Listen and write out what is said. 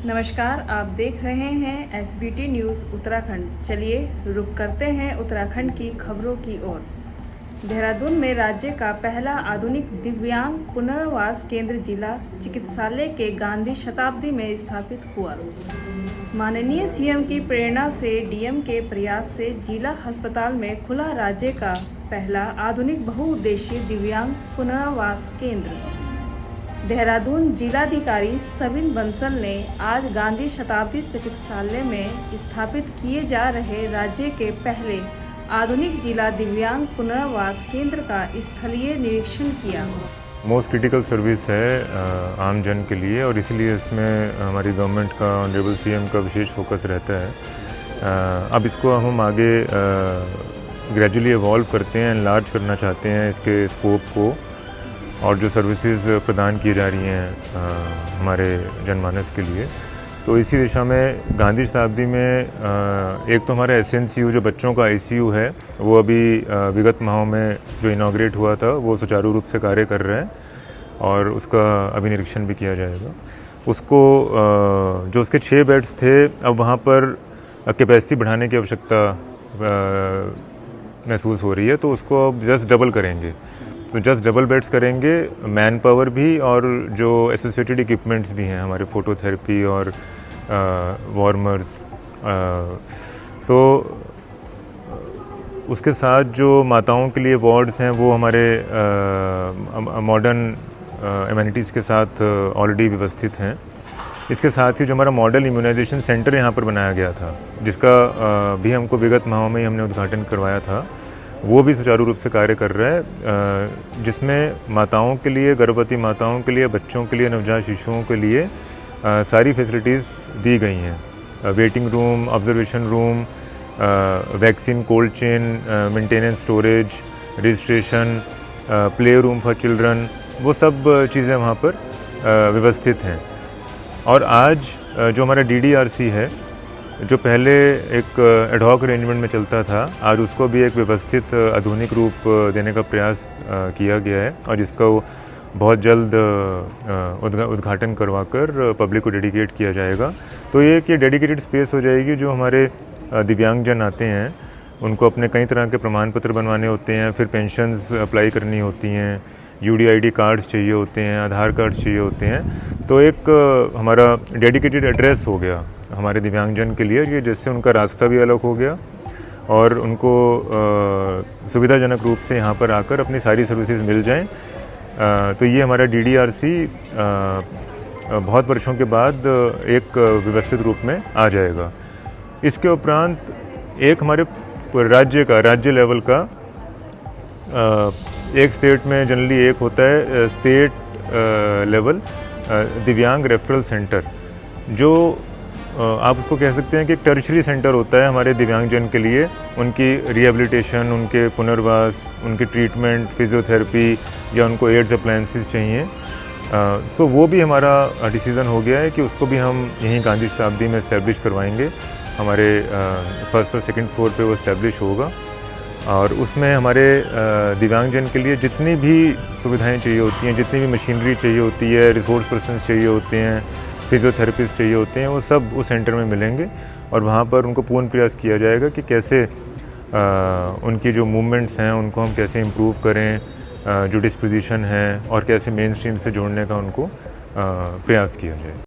नमस्कार, आप देख रहे हैं SBT न्यूज़ उत्तराखंड। चलिए रुक करते हैं उत्तराखंड की खबरों की ओर। देहरादून में राज्य का पहला आधुनिक दिव्यांग पुनर्वास केंद्र जिला चिकित्सालय के गांधी शताब्दी में स्थापित हुआ। माननीय सीएम की प्रेरणा से डीएम के प्रयास से जिला अस्पताल में खुला राज्य का पहला आधुनिक बहुउद्देशीय दिव्यांग पुनर्वास केंद्र। देहरादून जिलाधिकारी सविन बंसल ने आज गांधी शताब्दी चिकित्सालय में स्थापित किए जा रहे राज्य के पहले आधुनिक जिला दिव्यांग पुनर्वास केंद्र का स्थलीय निरीक्षण किया। मोस्ट क्रिटिकल सर्विस है आम जन के लिए, और इसलिए इसमें हमारी गवर्नमेंट का ऑनरेबल सीएम का विशेष फोकस रहता है। अब इसको हम आगे ग्रेजुअली इवॉल्व करते हैं, एनलार्ज करना चाहते हैं इसके स्कोप को, और जो सर्विसेज प्रदान की जा रही हैं हमारे जनमानस के लिए। तो इसी दिशा में गांधी शताब्दी में एक तो हमारा SNCU जो बच्चों का ICU है, वो अभी विगत माहों में जो इनॉग्रेट हुआ था वो सुचारू रूप से कार्य कर रहा है, और उसका अभी निरीक्षण भी किया जाएगा। उसको जो उसके 6 बेड्स थे, अब वहाँ पर कैपेसिटी बढ़ाने की आवश्यकता महसूस हो रही है, तो उसको अब जस्ट डबल करेंगे। तो जस्ट डबल बेड्स करेंगे, मैन पावर भी और जो एसोसिएटेड इक्विपमेंट्स भी हैं, हमारे फोटोथेरेपी और वार्मर्स। सो उसके साथ जो माताओं के लिए वार्ड्स हैं वो हमारे मॉडर्न एमेनिटीज़ के साथ ऑलरेडी व्यवस्थित हैं। इसके साथ ही जो हमारा मॉडल इम्यूनाइजेशन सेंटर यहाँ पर बनाया गया था, जिसका भी हमको विगत माहों में ही हमने उद्घाटन करवाया था, वो भी सुचारू रूप से कार्य कर रहा है, जिसमें माताओं के लिए, गर्भवती माताओं के लिए, बच्चों के लिए, नवजात शिशुओं के लिए सारी फैसिलिटीज़ दी गई हैं। Waiting room, observation room, vaccine cold chain, maintenance storage, registration, play room for children, वो सब चीज़ें वहाँ पर व्यवस्थित हैं। और आज जो हमारा DDRC है, जो पहले एक एडहॉक अरेंजमेंट में चलता था, आज उसको भी एक व्यवस्थित आधुनिक रूप देने का प्रयास किया गया है, और जिसका बहुत जल्द उद्घाटन करवाकर पब्लिक को डेडिकेट किया जाएगा। तो ये एक डेडिकेटेड स्पेस हो जाएगी, जो हमारे दिव्यांगजन आते हैं उनको अपने कई तरह के प्रमाण पत्र बनवाने होते हैं, फिर पेंशन्स अप्लाई करनी होती हैं, UDID कार्ड्स चाहिए होते हैं, आधार कार्ड चाहिए होते हैं। तो एक हमारा डेडिकेटेड एड्रेस हो गया हमारे दिव्यांगजन के लिए, कि जिससे उनका रास्ता भी अलग हो गया और उनको सुविधाजनक रूप से यहाँ पर आकर अपनी सारी सर्विसेज मिल जाएं। तो ये हमारा DDRC बहुत वर्षों के बाद एक व्यवस्थित रूप में आ जाएगा। इसके उपरांत एक हमारे राज्य लेवल का एक स्टेट में जनरली एक होता है स्टेट लेवल दिव्यांग रेफरल सेंटर, जो आप उसको कह सकते हैं कि एक टर्शरी सेंटर होता है हमारे दिव्यांगजन के लिए, उनकी रिहेबिलिटेशन, उनके पुनर्वास, उनकी ट्रीटमेंट, फिजियोथेरेपी, या उनको एड्स अप्लायंसेस चाहिए। सो वो भी हमारा डिसीज़न हो गया है कि उसको भी हम यहीं गांधी शताब्दी में इस्टेब्लिश करवाएंगे। हमारे फर्स्ट और सेकंड फ्लोर पे वो इस्टेब्लिश होगा, और उसमें हमारे दिव्यांगजन के लिए जितनी भी सुविधाएं चाहिए होती हैं, जितनी भी मशीनरी चाहिए होती है, रिसोर्स पर्सन चाहिए होते हैं, फिजियोथेरेपिस्ट चाहिए होते हैं, वो सब उस सेंटर में मिलेंगे, और वहाँ पर उनको पूर्ण प्रयास किया जाएगा कि कैसे उनकी जो मूवमेंट्स हैं उनको हम कैसे इम्प्रूव करें, जो डिस्पोजिशन है, और कैसे मेन स्ट्रीम से जोड़ने का उनको प्रयास किया जाए।